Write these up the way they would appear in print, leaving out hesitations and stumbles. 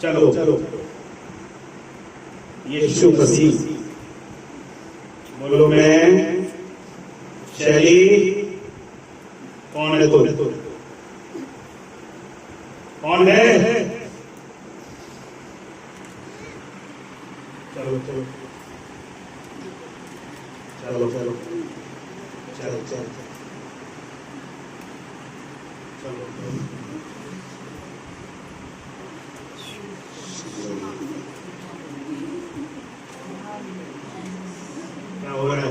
चलो यीशु मसीह बोलो। मैं शैली। कौन है तुम? कौन है? चलो चलो चलो चलो चलो चलो चलो। क्या हो रहा है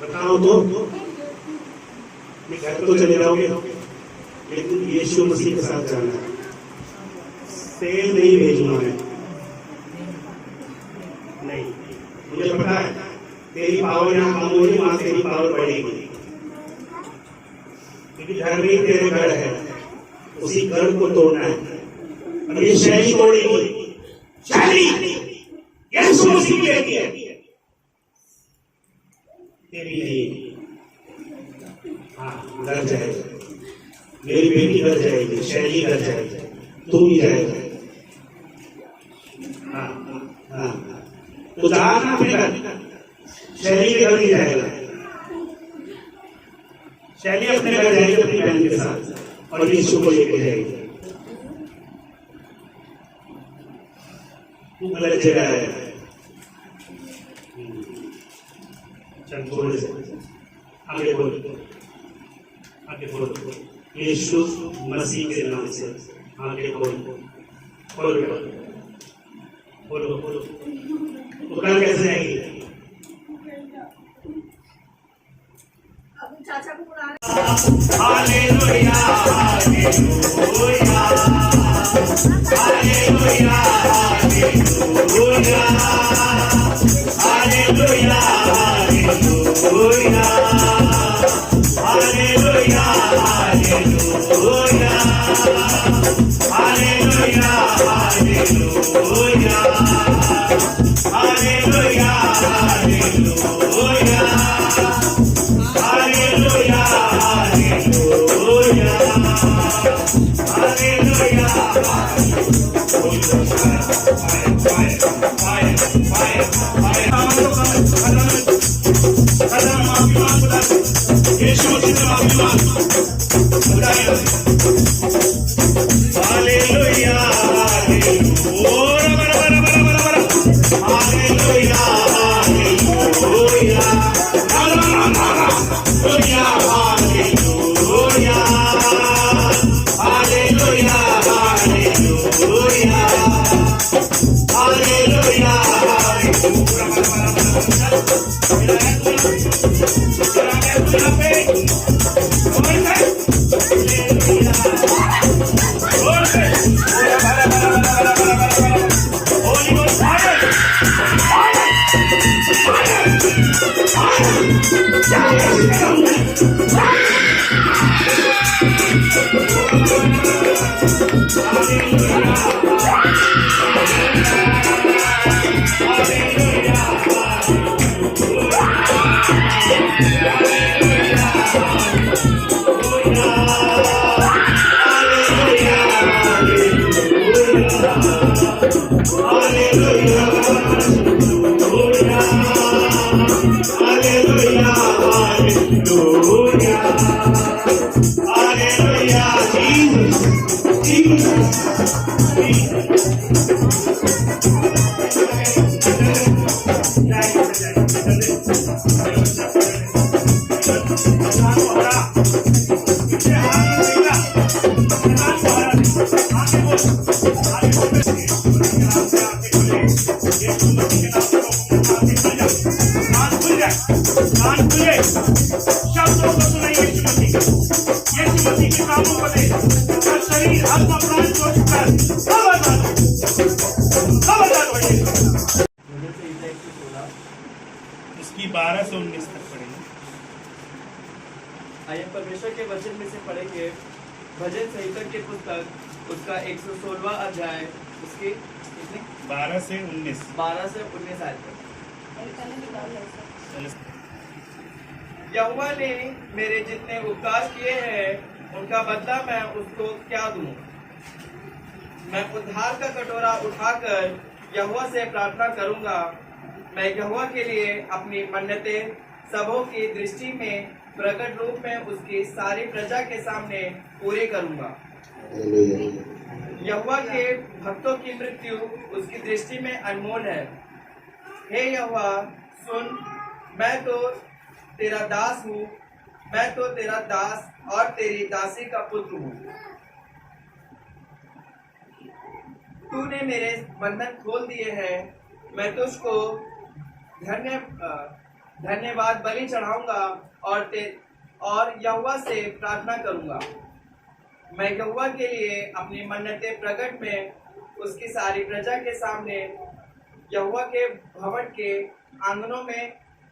बताओ तो। घर तो चले जाओगे, लेकिन यीशु मसीह के साथ जाना है। सेल नहीं भेजना है। नहीं, मुझे पता है तेरी पावर यहाँ कम होगी, वहां तेरी पावर बढ़ेगी, क्योंकि घर में ही तेरे घर है। उसी घर को तोड़ना है। और ये शैली तोड़ेगी। शैली यीशु मसीह लेती है, तेरी नहीं। हाँ, घर जाएगा। मेरी बेटी घर जाएगी, शैली घर जाएगी, तू भी जाएगा। हाँ हाँ, तो जाना अपने घर, शैली के घर नहीं जाएगा। शैली अपने घर जाएगी अपनी बहन के साथ, और यीशु को लेके जाएगी। तू गलत जगह है। चल थोड़े से आगे बोल, आगे बोल। यीशु मसीह के नाम से आगे बोल, बोलो बोलो बोलो। तो कल कैसे आएगी? चाचा को बुलाना। Hallelujah hallelujah hallelujah hallelujah hallelujah hallelujah hallelujah hallelujah hallelujah hallelujah hallelujah hallelujah hallelujah hallelujah इसकी 12 से 19 तक पढ़ेंगे। आइए परमेश्वर के वचन में से पढ़ेंगे भजन संहिता के पुस्तक उसका 116वां अध्याय उसके कितने 12 से 19 आयत तक। यहोवा ने मेरे जितने उपकार किए हैं उनका बदला मैं उसको क्या दूं? मैं उद्धार का कटोरा उठाकर यहोवा से प्रार्थना करूंगा। मैं यहोवा के लिए अपनी मन्नतें सबों की दृष्टि में प्रकट रूप में उसकी सारी प्रजा के सामने पूरी करूंगा। यहोवा के भक्तों की मृत्यु उसकी दृष्टि में अनमोल है। हे यहोवा सुन, मैं तो तेरा दास हूँ, मैं तो तेरा दास और तेरी दासी का पुत्र हूँ। तूने मेरे बंधन खोल दिए हैं। मैं तुझको धन्यवाद बलि चढ़ाऊंगा और यहोवा से प्रार्थना करूंगा। मैं यहोवा के लिए अपनी मन्नतें प्रकट में उसकी सारी प्रजा के सामने यहोवा के भवन के आंगनों में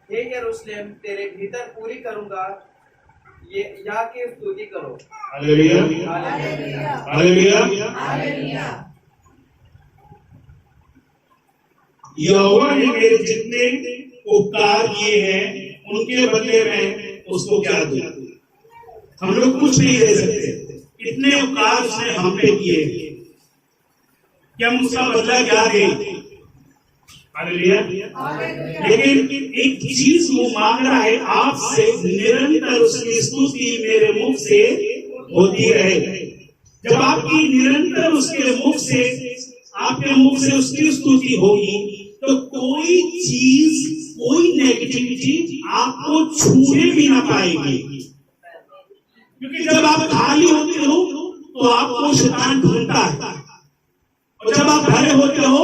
हे यरूशलेम तेरे भीतर पूरी करूंगा। ये यहाँ की स्तुति करो। Hallelujah, hallelujah, hallelujah. यहोवा ने मेरे जितने उपकार किए हैं उनके बदले में उसको क्या दूं? हम लोग कुछ नहीं दे सकते। इतने उपकार उसने हम पे किए, क्या हम उसका बदला क्या दें? हालेलुया। लेकिन एक चीज वो मांग रहा है आपसे, निरंतर उसकी स्तुति मेरे मुख से होती रहे। जब आपकी निरंतर उसके मुख से, आपके मुख से उसकी स्तुति होगी तो कोई चीज, कोई नेगेटिविटी आपको छूने भी ना पाएगी। क्योंकि जब आप खाली होते हो तो आपको शैतान ढूंढता है, और जब आप भरे होते हो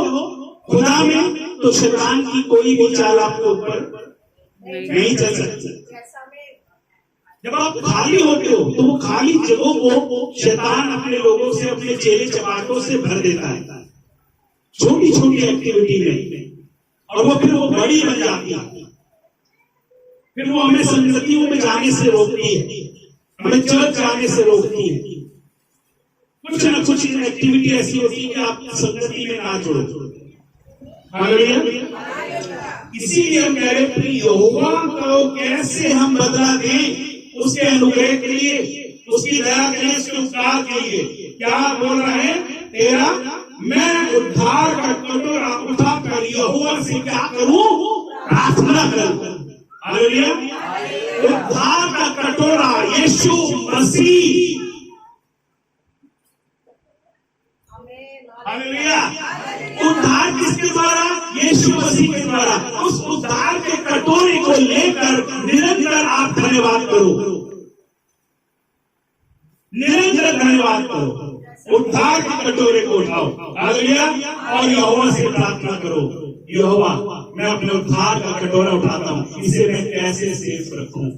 खुदा में तो शैतान की कोई भी चाल आपके ऊपर नहीं चल सकती। जब आप खाली होते हो तो वो खाली जगहों को शैतान अपने लोगों से, अपने चेले चपाटों से भर देता है, छोटी छोटी एक्टिविटी में, और वो फिर वो बड़ी बन जाती है। फिर वो हमें संगतियों में जाने से रोकती है, हमें चर्च जाने से रोकती है। कुछ ना कुछ एक्टिविटी ऐसी होती है कि आप संगति में ना जुड़ो। हालेलुया। इसीलिए हम कह रहे थे यहोवा को कैसे हम बदला दें उसके अनुग्रह के लिए, उसकी दया के लिए, उसके उपकार के लिए। क्या बोल रहे हैं? तेरा मैं उद्धार का कटोरा उठाकर यहोवा से क्या करूं? प्रार्थना करूं। हालेलुया। उद्धार का कटोरा यीशु मसीह। हालेलुया। उद्धार किसके द्वारा? यीशु मसीह के द्वारा। उस उद्धार के कटोरे को लेकर निरंतर आप धन्यवाद करो, निरंतर धन्यवाद करो। उद्धार के कटोरे को उठाओ, हालेलुया, और यहोवा से प्रार्थना करो, यहोवा मैं अपने उद्धार का कटोरा उठाता हूँ, इसे मैं कैसे सेफ रखूं?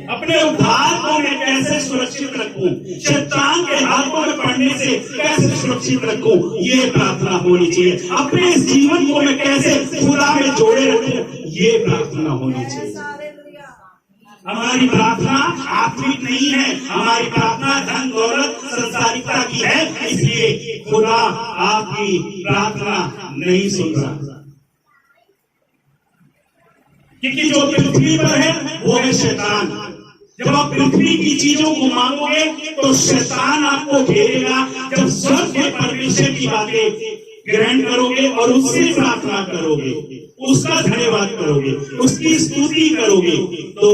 अपने उद्धार को मैं कैसे सुरक्षित रखूं? शैतान के हाथों में पड़ने से कैसे सुरक्षित रखूं? ये प्रार्थना होनी चाहिए। अपने इस जीवन को मैं कैसे खुदा में जोड़े रखूं? ये प्रार्थना होनी चाहिए। हमारी प्रार्थना आत्मिक नहीं है, हमारी प्रार्थना धन दौलत संसारिकता की है, इसलिए खुदा आपकी प्रार्थना नहीं सुन रहा। क्योंकि जो पृथ्वी पर है वो है शैतान। जब आप पृथ्वी की चीजों को मांगोगे तो शैतान आपको घेरेगा। जब स्वर्ग के परमेश्वर की बातें ग्रहण करोगे और उससे प्रार्थना करोगे, उसका धन्यवाद करोगे, उसकी स्तुति करोगे, तो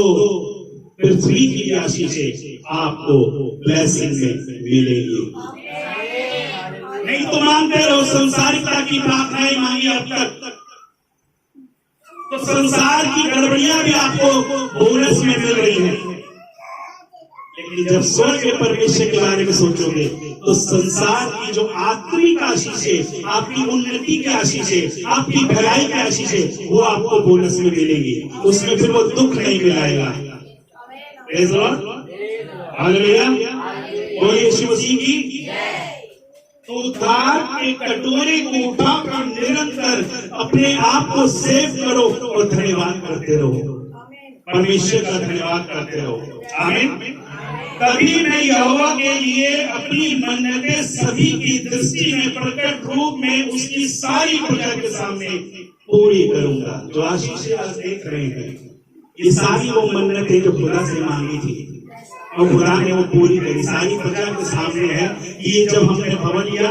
पृथ्वी की आशीषें आपको ब्लेसिंग में मिलेगी। नहीं तो मांगते रहो संसारिकता की प्रार्थनाएं मांगी अब तक, तो संसार की गड़बड़ियां भी आपको बोनस में मिल रही हैं। लेकिन जब स्वर्ग के परमेश्वर के बारे में सोचोगे तो संसार की जो आत्मिक आशीषें, आपकी उन्नति की आशीषें, आपकी भलाई की आशीषें, वो आपको बोनस में मिलेगी। उसमें फिर वो दुख नहीं मिलाएगा। हालेलुया। बोलिए यीशु मसीह की। तो उद्धार के कटोरे को उठाकर निरंतर अपने आप को सेव करो और धन्यवाद करते रहो, परमेश्वर का धन्यवाद करते रहो। आमीन। तभी मैं यहोवा के लिए अपनी मन्नतें सभी की दृष्टि में प्रकट रूप में उसकी सारी प्रजा के सामने पूरी करूंगा। जो आशीष आज देख रहे हैं, ये सारी वो मन्नतें जो खुदा से मांगी थी, और खुदा ने वो पूरी करी, सारी प्रजा के सामने है कि ये जब हमने भवन लिया,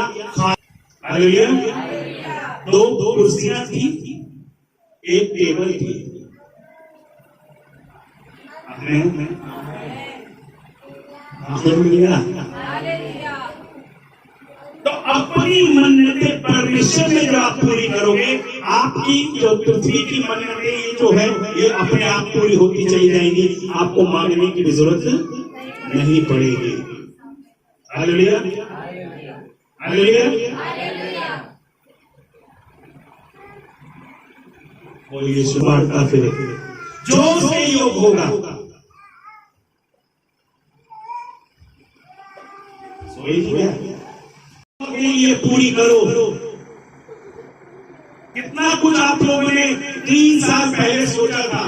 हालेलुया, दो कुर्सियां थी, एक टेबल थी। तो अपनी मन्नतें परमेश्वर में जब आप पूरी करोगे, आपकी जो पृथ्वी की मन्नतें ये जो है ये अपने आप पूरी होती चली जाएंगी, आपको मांगने की भी जरूरत नहीं पड़ेगी। Hallelujah, hallelujah. बोलिए सुबारता फिर जो से योग होगा, ये पूरी करो। कितना कुछ आप लोगों ने 3 साल पहले सोचा था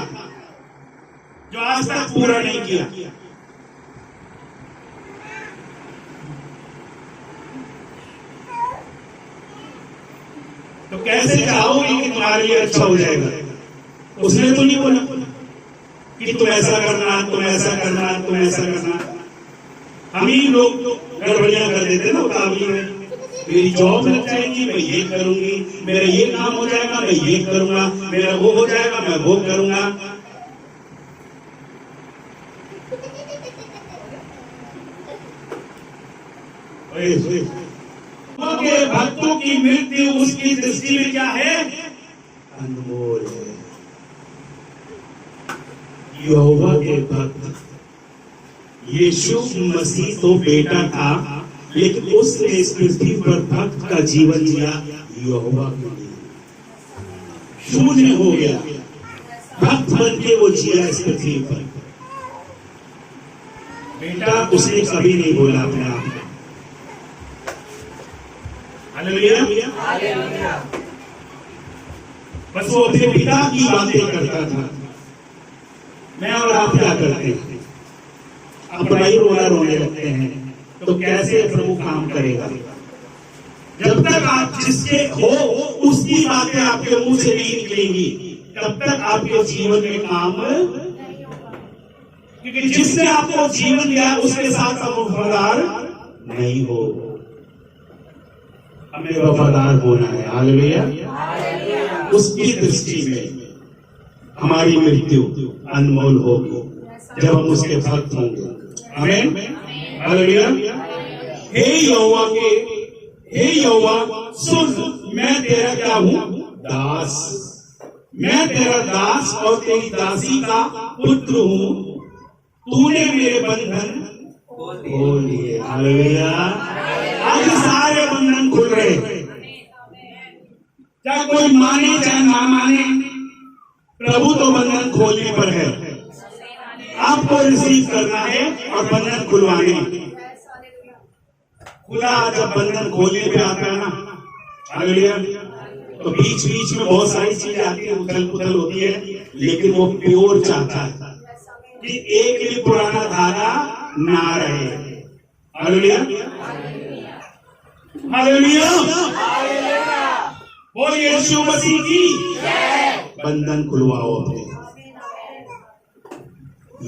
जो आज तक पूरा नहीं किया। तो कैसे चाहोगे कि तुम्हारे लिए अच्छा हो जाएगा? उसने तो नहीं बोला कि तुम ऐसा करना, तुम ऐसा करना, तुम ऐसा करना। हम ही लोग गड़बड़ियां कर देते ना उतावली में। मेरी जॉब लग जाएगी, मैं ये करूंगी, मेरा ये काम हो जाएगा, मैं ये करूंगा, मेरा वो हो जाएगा, मैं वो करूंगा। के भक्तों की मृत्यु उसकी दृष्टि में क्या है? अनमोल है। यहोवा के भक्त, यीशु मसीह तो बेटा था, लेकिन उसने इस पृथ्वी पर भक्त का जीवन जिया यहोवा के लिए। शून्य हो गया, भक्त बन के वो जिया इस पृथ्वी पर। बेटा उसने कभी नहीं बोला अपने आप में। हालेलुया। बस वो अपने पिता की बातें करता था। मैं और आप क्या करते हैं? अपना ही रोने लगते हैं। तो कैसे प्रभु काम करेगा? जब तक आप जिसके हो उसकी बातें आपके मुंह से नहीं निकलेंगी, तब तक आपके जीवन में काम, क्योंकि जिसने आपको जीवन दिया उसके साथ आप वफादार नहीं हो। हमें वफादार होना है। हालेलुया। उसकी दृष्टि में हमारी मृत्यु अनमोल होगी जब हम उसके भक्त होंगे। आमीन। हालेलुया। हे यहोवा सुन, मैं तेरा क्या हूं? दास। मैं तेरा दास और तेरी दासी का पुत्र हूं। तूने मेरे बंधन खोल लिए। हालेलुया। आज सारे बंधन खुल रहे हैं। चाहे कोई माने चाहे ना माने, प्रभु तो बंधन खोलने पर है। आपको रिसीव करना है और बंधन खुलवाने। खुदा जब बंधन खोलने पे आता है ना, हालेलुया, तो बीच बीच में बहुत सारी चीजें आती है, उथल पुथल होती है, लेकिन वो प्योर चाहता है कि एक भी पुराना धागा ना रहे। Hallelujah, hallelujah. बोलिए यीशु मसीह की बंधन खुलवाओ अपने।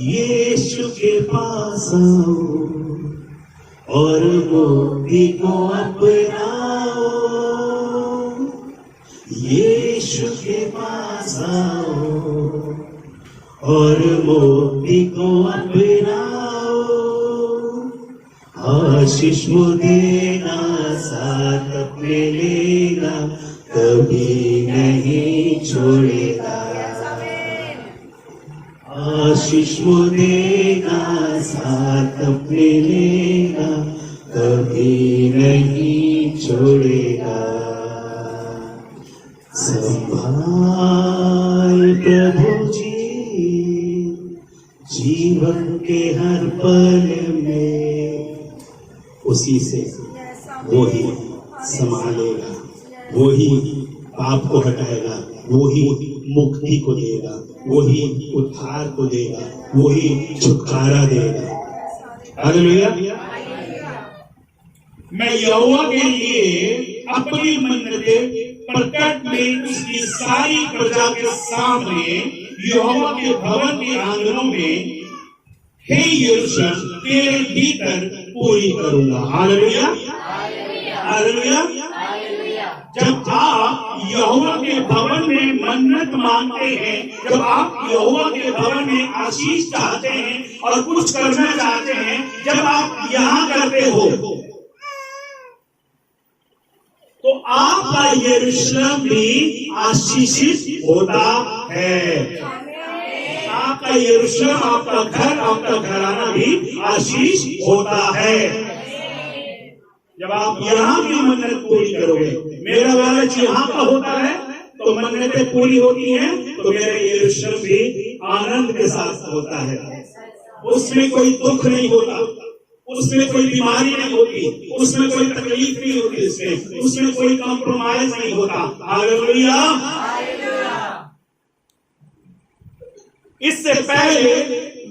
यीशु के पास आओ और मुक्ति को अपनाओ। यीशु के पास आओ और मुक्ति को अपनाओ। आशीष वो देगा, साथ अपने लेगा, कभी नहीं छोड़ेगा। आशीष वो देगा, साथ अपने लेगा, कभी नहीं छोड़ेगा। संभाल प्रभु जी जीवन के हर पल में, उसी से वो ही संभालेगा, वो ही पाप को हटाएगा, वो ही मुक्ति को देगा, वो ही उद्धार को देगा, वो ही छुटकारा देगा। हालेलुया। मैं यहोवा के लिए अपनी मन्नतें प्रकट में उसकी सारी प्रजा के सामने यहोवा के भवन के आंगनों में हे यरूशलेम तेरे भीतर पूरी करूंगा। Hallelujah, hallelujah. जब आप यहोवा के भवन में मन्नत मांगते हैं, जब आप यहोवा के भवन में आशीष चाहते हैं और कुछ करना चाहते हैं, जब आप यहां करते हो तो आपका यरूशलेम भी आशीषित होता है। आपका यरूशलेम, आपका घर, आपका घराना भी आशीष होता है जब आप यहां की मन्नत पूरी करोगे। मेरा लालच यहां का होता है तो मन्नतें पूरी होती हैं, तो मेरा यरूशलेम भी आनंद के साथ होता है। उसमें कोई दुख नहीं होता, उसमें कोई बीमारी नहीं होती, उसमें कोई तकलीफ नहीं होती, उसमें कोई कॉम्प्रोमाइज नहीं होता। हालेलुया। इससे पहले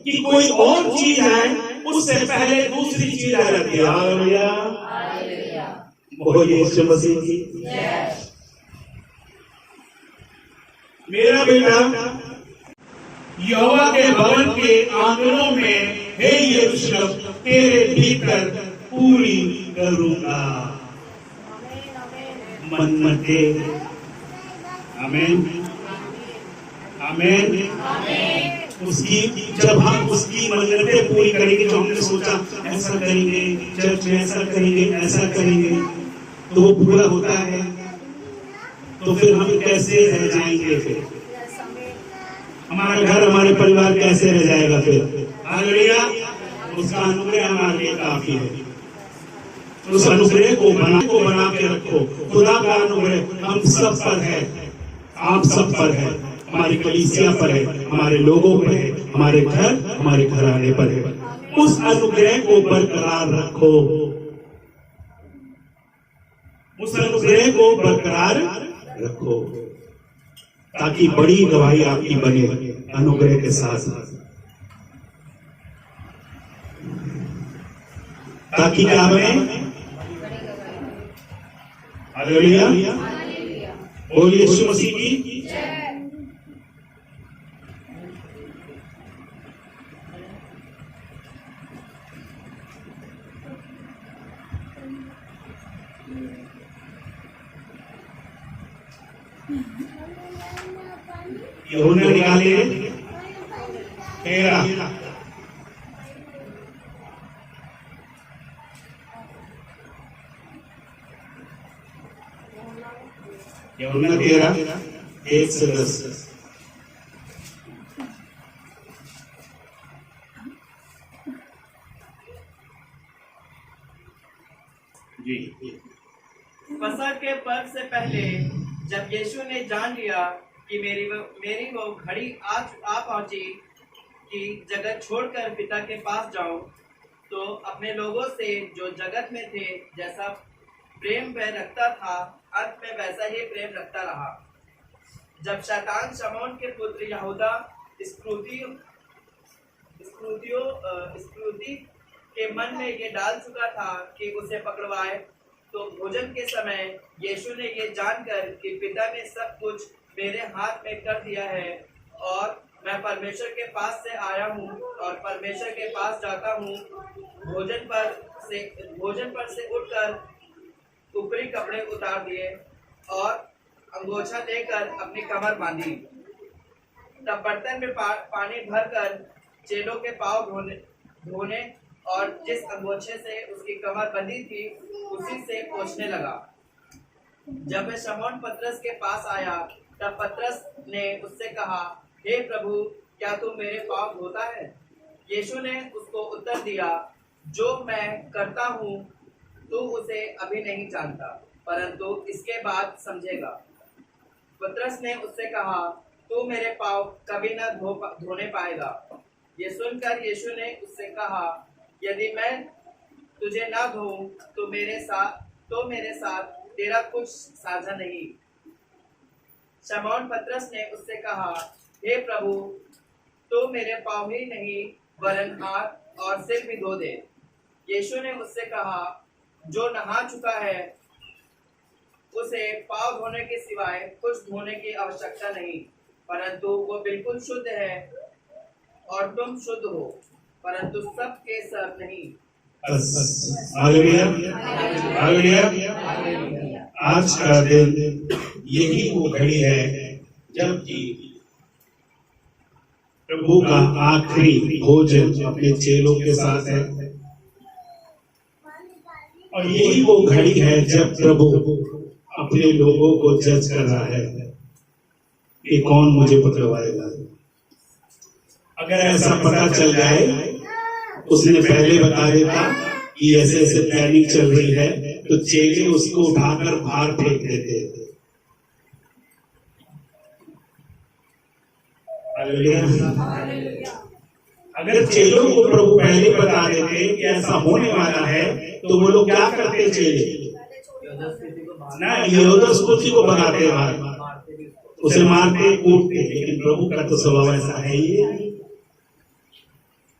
कि कोई और चीज आए, उससे पहले दूसरी चीज आ जाती है। हालेलुया, बोलिए यीशु मसीह की। मेरा बेटा, यहोवा के भवन के आंगनों में हे यरूशलेम तेरे भीतर पूरी करूंगा मन्नतें। आमीन, आमीन। उसकी जब हम उसकी मन्नतें पूरी करेंगे, जो हमने सोचा ऐसा करेंगे, चर्च में ऐसा करेंगे, ऐसा करेंगे, तो वो पूरा होता है, तो फिर हम कैसे रह जाएंगे? फिर हमारा घर, हमारे परिवार कैसे रह जाएगा? फिर हालेलुया। उसका अनुग्रह हमारे लिए काफी है। उस अनुग्रह को बना के रखो। खुदा का अनुग्रह हम सब पर है, आप सब पर है, हमारी कलीसिया पर है, हमारे लोगों पर है, हमारे घर, हमारे घराने पर है। उस अनुग्रह को बरकरार रखो, उस अनुग्रह को बरकरार रखो, ताकि बड़ी गवाही आपकी बने अनुग्रह के साथ, ताकि क्या बने? हालेलुया, बोलिए यीशु मसीह की। यूहन्ना निकाले 13। यूहन्ना 13, 1 से 10। जी। फसह के पर्व से पहले जब यीशु ने जान लिया कि मेरी वो घड़ी आ पहुंची कि जगत छोड़कर पिता के पास जाऊं, तो अपने लोगों से जो जगत में थे जैसा प्रेम वह रखता था, अंत में वैसा ही प्रेम रखता रहा। जब शैतान शमौन के पुत्र यहूदा इस्करियोती के मन में ये डाल चुका था कि उसे पकड़वाए, तो भोजन के समय यीशु ने ये जानकर कि पिता ने सब कुछ मेरे हाथ में कर दिया है और मैं परमेश्वर के पास से आया हूँ और परमेश्वर के पास जाता हूँ, भोजन पर से उठकर ऊपरी कपड़े उतार दिए और अंगोछा लेकर अपनी कमर बांधी। तब बर्तन में पानी भरकर चेलों के पांव धोने और जिस अंगोछे से उसकी कमर बंधी थी उसी से पोंछने लगा। जब वह शमौन पतरस के पास आया, तब पतरस ने उससे कहा, हे प्रभु, क्या तू मेरे पांव धोता है? यीशु ने उसको उत्तर दिया, जो मैं करता हूँ तू उसे अभी नहीं जानता, परंतु इसके बाद समझेगा। पतरस ने उससे कहा, तू मेरे पांव कभी न धोने पाएगा। ये सुनकर यीशु ने उससे कहा, यदि मैं तुझे न धोऊं तो मेरे साथ तेरा कुछ साझा नहीं। शमौन पतरस ने उससे कहा, हे प्रभु, तो मेरे पांव ही नहीं वरन हाथ और सिर भी धो दे। यीशु ने उससे कहा, जो नहा चुका है उसे पांव धोने के सिवाय कुछ धोने की आवश्यकता नहीं, परंतु वो बिल्कुल शुद्ध है और तुम शुद्ध हो, परंतु सबके सब नहीं। आज का दिन यही वो घड़ी है जबकि प्रभु का आखिरी भोजन अपने चेलों के साथ है, और यही वो घड़ी है जब प्रभु अपने लोगों को जज कर रहा है कि कौन मुझे पकड़वाएगा। अगर ऐसा पता चल जाए, उसने पहले बता देता कि ऐसे ऐसे प्लानिंग चल रही है, तो चेले उसको उठाकर बाहर फेंक देते। अगर चेलों को प्रभु पहले बता देते कि ऐसा होने वाला है, तो वो लोग क्या करते? चेले ना यहूदा को भगाते बाहर, उसे मारते कूटते। लेकिन प्रभु का तो स्वभाव ऐसा है ही,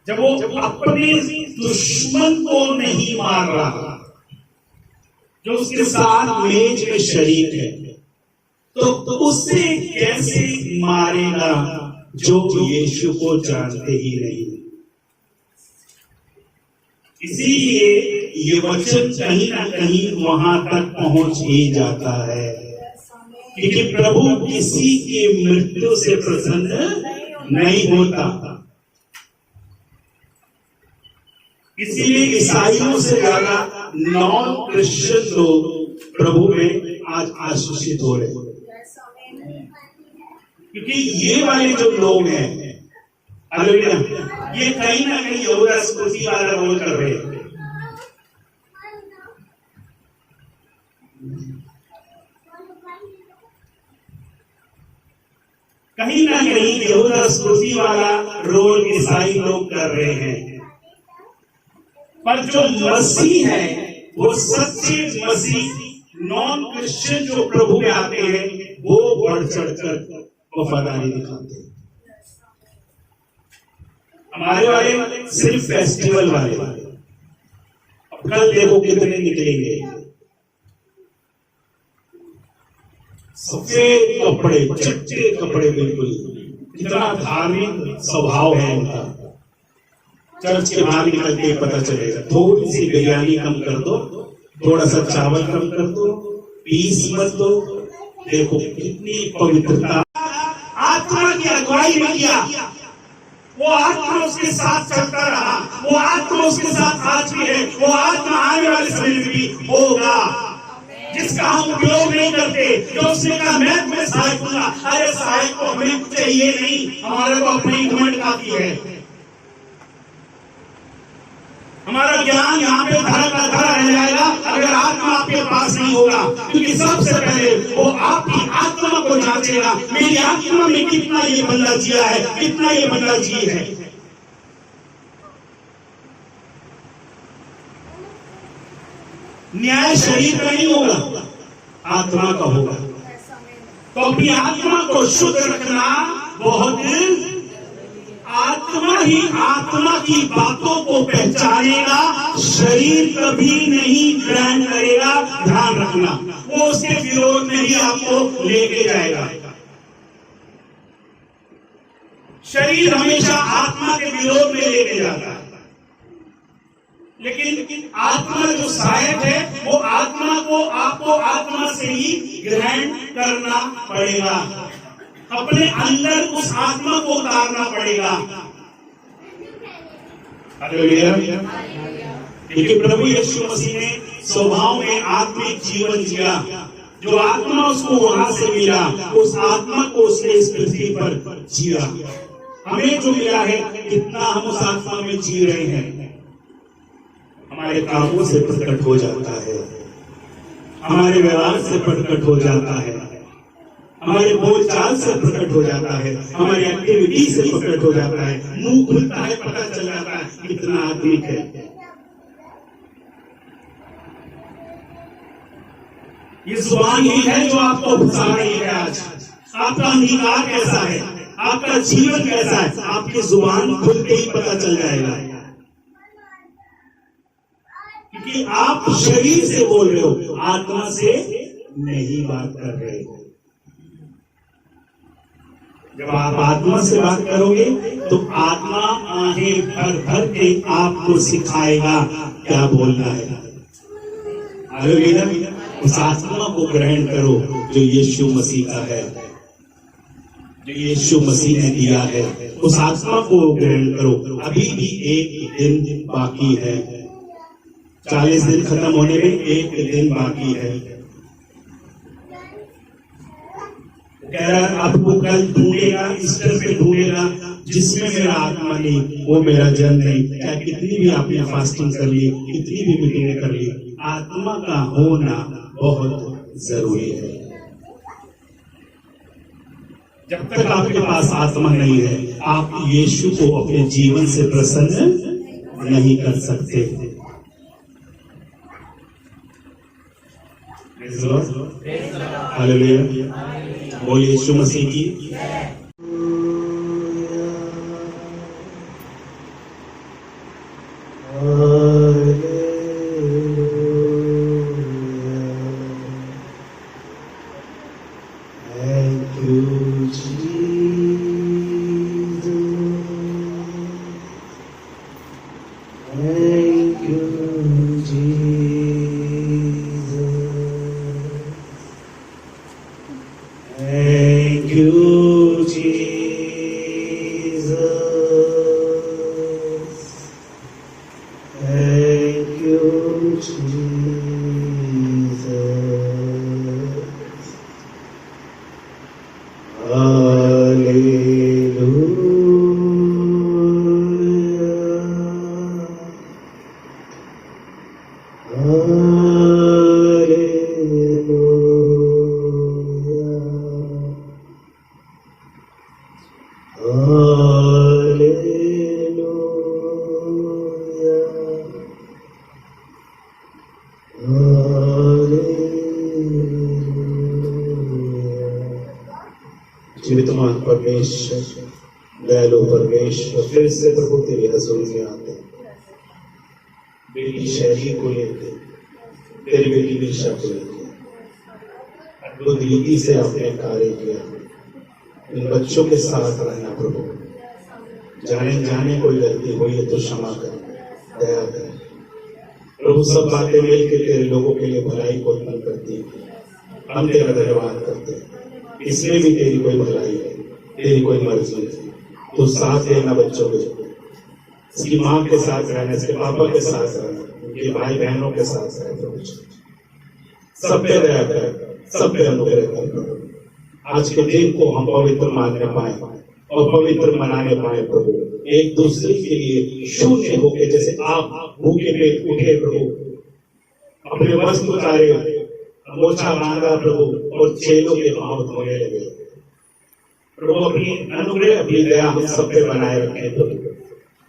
जब वो अपने दुश्मन को नहीं मार रहा, जो उसके साथ मेज में शरीक है, तो उसे कैसे मारेगा जो यीशु को जानते ही नहीं। इसीलिए ये वचन कहीं ना कहीं वहां तक पहुंच ही जाता है, क्योंकि प्रभु किसी की मृत्यु से प्रसन्न नहीं होता। इसीलिए ईसाइयों से ज्यादा नॉन क्रिश्चियन लोग प्रभु में आज आशीषित हो रहे हैं, क्योंकि ये वाले जो लोग हैं, ये कहीं ना कहीं यहूदा स्मृति वाला रोल कर रहे हैं। कहीं ना कहीं यहूदा स्मृति वाला रोल ईसाई लोग कर रहे हैं, पर जो मसीह है, वो सच्चे मसीह नॉन क्रिश्चियन जो प्रभु में आते हैं, वो बढ़ चढ़कर वफादारी दिखाते हैं। हमारे वाले सिर्फ फेस्टिवल वाले, अब कल देखो कितने निकलेंगे, सफेद कपड़े, चिट्टे कपड़े, बिल्कुल इतना धार्मिक स्वभाव है उनका। चर्च के बाहर निकल के पता चलेगा। थोड़ी सी बिरयानी कम कर दो, थोड़ा सा चावल कम कर दो, पीस मत दो। देखो कितनी पवित्रता। आत्मा की अगुवाई नहीं किया, वो आत्मा उसके साथ चलता रहा, वो आत्मा उसके साथ आज भी है, वो आत्मा आने वाले समय में भी होगा, जिसका हम उपयोग नहीं करते। जो उसने कहा मैं तुम्हें सहायक दूंगा, अरे सहायक को हमें चाहिए नहीं, हमारे को अपनी घमंड काफी है। हमारा ज्ञान यहाँ पे धरा का धरा रह जाएगा अगर आत्मा आपके पास नहीं होगा, क्योंकि सबसे पहले वो आपकी आत्मा को जांचेगा, मेरी आत्मा में कितना ये बंदा जिया है, कितना ये बंदा जी है। न्याय शरीर का नहीं होगा, आत्मा का होगा। तो अपनी आत्मा को शुद्ध रखना बहुत, आत्मा ही आत्मा की बातों को पहचानेगा, शरीर कभी नहीं ग्रहण करेगा। ध्यान रखना, वो उसके विरोध में ही आपको लेके जाएगा। शरीर हमेशा आत्मा के विरोध में लेके जाता है, लेकिन आत्मा जो सहायक है, वो आत्मा को आपको आत्मा से ही ग्रहण करना पड़ेगा, अपने अंदर उस आत्मा को उतारना पड़ेगा। क्योंकि प्रभु यीशु मसीह ने स्वभाव में आत्मिक जीवन जिया, जो आत्मा उसको वहां से मिला, उस आत्मा को उसने इस पृथ्वी पर जिया। हमें जो मिला है, कितना हम उस आत्मा में जी रहे हैं, हमारे कामों से प्रकट हो जाता है, हमारे व्यवहार से प्रकट हो जाता है, हमारे बोलचाल से प्रकट हो जाता है, हमारी एक्टिविटी से प्रकट हो जाता है। मुंह खुलता है, पता चल जाता है कितना आत्मिक है। ये जुबान ही है जो आपको फंसा रही है। आज आपका अंगीकार कैसा है, आपका जीवन कैसा है, आपकी जुबान खुलते ही पता चल जाएगा, क्योंकि आप शरीर से बोल रहे हो, आत्मा से नहीं बात कर रहे हो। जब आप आत्मा से बात करोगे तो आत्मा आहें भर भर के आपको सिखाएगा क्या बोलना है। हालेलुया। उस आत्मा को ग्रहण करो जो यीशु मसीह का है, जो यीशु मसीह ने दिया है। उस आत्मा को ग्रहण करो। अभी भी एक दिन बाकी है, 40 दिन खत्म होने में एक दिन बाकी है। कह रहा है आपको कल ढूंढेगा, ईस्टर पे ढूंढेगा, जिसमें मेरा आत्मा नहीं वो मेरा जन नहीं। चाहे कितनी भी आपने फास्टिंग कर ली, कितनी भी मीटिंगें कर ली, आत्मा का होना बहुत जरूरी है। जब तक आपके पास आत्मा नहीं है, आप यीशु को अपने जीवन से प्रसन्न नहीं कर सकते। हालेलुया। बोलिए यीशु मसीह की। Thank you, Jesus. Thank you, Jesus. Thank you, Jesus. Thank you, Jesus. जीवितमान परमेश्वर, दयालु परमेश्वर, फिर से प्रभु तेरे हजूर में आते हैं, बेटी शैली को लेते, तेरी बेटी निशा को लेते, अद्भुत रीति से आपने कार्य किया। इन बच्चों के साथ रहना प्रभु, जाने जाने कोई गलती हुई है तो क्षमा कर, दया कर प्रभु। सब बातें मिलकर तेरे लोगों के लिए भलाई को उत्पन्न करती है। हम तेरा धन्यवाद करते हैं। इसमें भी तेरी कोई भलाई है, तेरी कोई मर्जी है। तो साथ रहना बच्चों के, इसकी माँ के साथ रहना, इसके पापा के साथ रहना, उनके भाई बहनों के साथ रहना, सब पे दया कर, सब पे अनुग्रह कर प्रभु। आज के दिन को हम पवित्र मानने पाए और पवित्र मनाने पाए प्रभु। एक दूसरे के लिए शून्य होके, जैसे आप भूखे पेट उठे प्रभु, अपने वस्त्र उतारे, मोछा मांगा प्रभु और चेलों के पांव धोने लगे प्रभु। अपनी अनुग्रह, अपनी दया हम सब पे बनाए रखें प्रभु।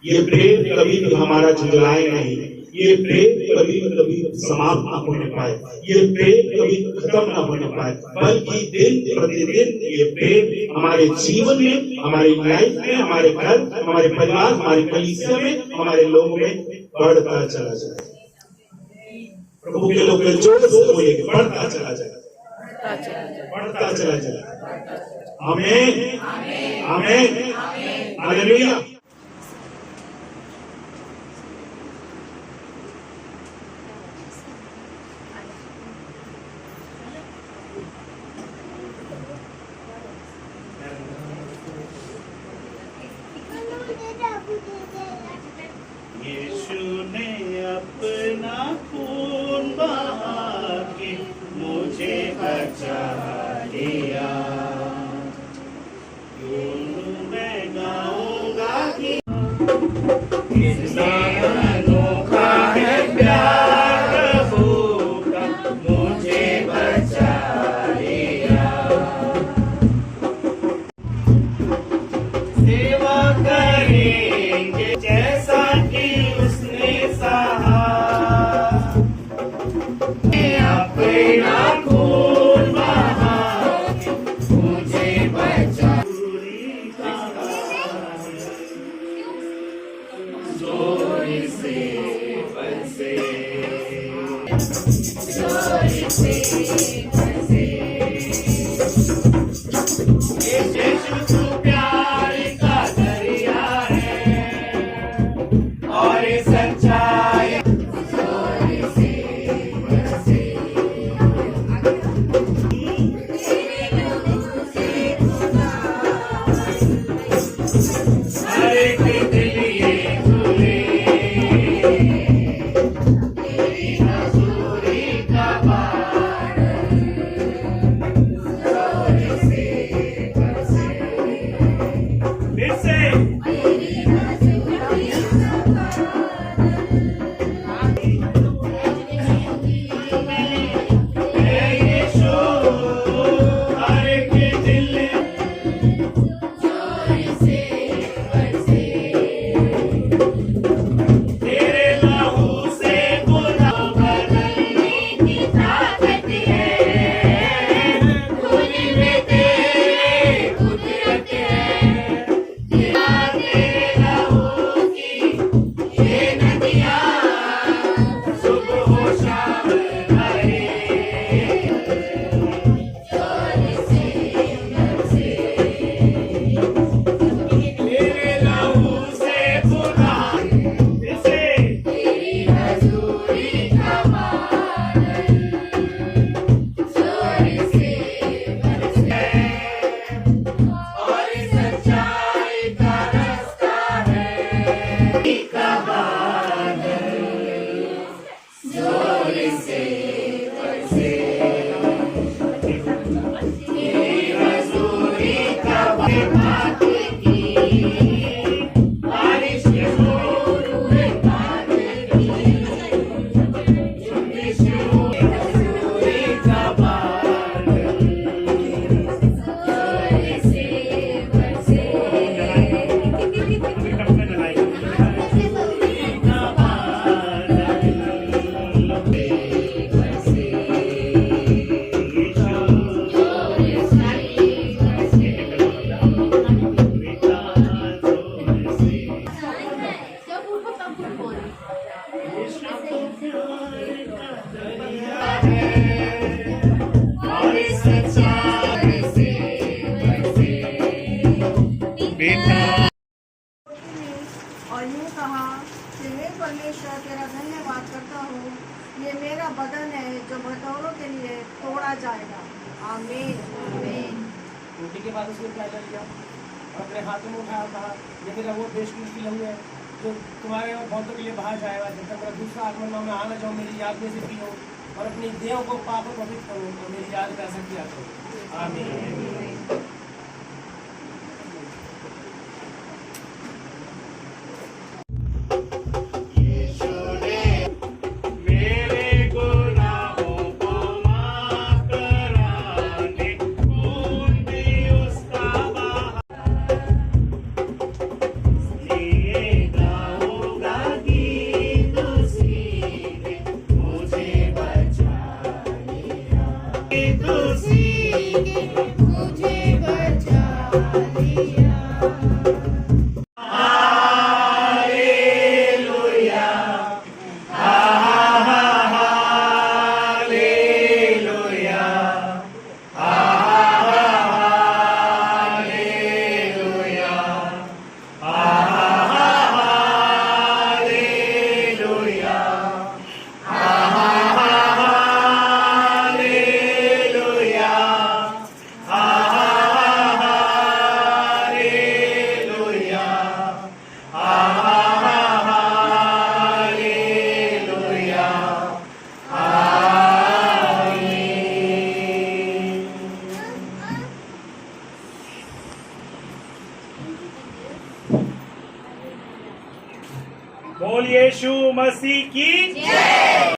ये प्रेम कभी भी हमारा झुंझलाए नहीं, ये प्रेम कभी कभी समाप्त न होने पाए, ये प्रेम कभी खत्म न होने पाए, बल्कि दिन प्रतिदिन ये प्रेम हमारे जीवन में, हमारी लाइफ में, हमारे घर, हमारे परिवार, हमारी कलीसिया में, हमारे लोगों में बढ़ता चला जाए प्रभु। के लोग जोर से बोलिए, बढ़ता चला जाए, बढ़ता चला जाए। आमीन, आमीन, हालेलुया। यीशु ने अपना खून बहा के मुझे बचा लिया। मैं गाऊंगा कि कितना अनोखा है प्यार प्रभु का, मुझे बचा लिया। सेवा करेंगे जैसा कि उसने सहा, अपना खून बहा मुझे बचा। जोरी से बसे, जोरी से बसे, यीशु और यूँ कहा कि हे परमेश्वर तेरा धन्यवाद करता हूँ, ये मेरा बदन है जो भटौरों के लिए तोड़ा जाएगा। आमीन आमीन। रोटी के बाद उसने क्या कर लिया और अपने हाथों में उठाया, कहा ये मेरा वो देश की लहू है जो तुम्हारे और बहुतों के लिए बाहर जाएगा, जब तक मेरा दूसरा आगमन में मैं आना जाऊँ मेरी याद में से पीऊँ और अपनी देह को पाप और पवित्र करूँ और मेरी याद में ऐसा किया करूँ। आमीन। बोल यीशु मसीह की जय।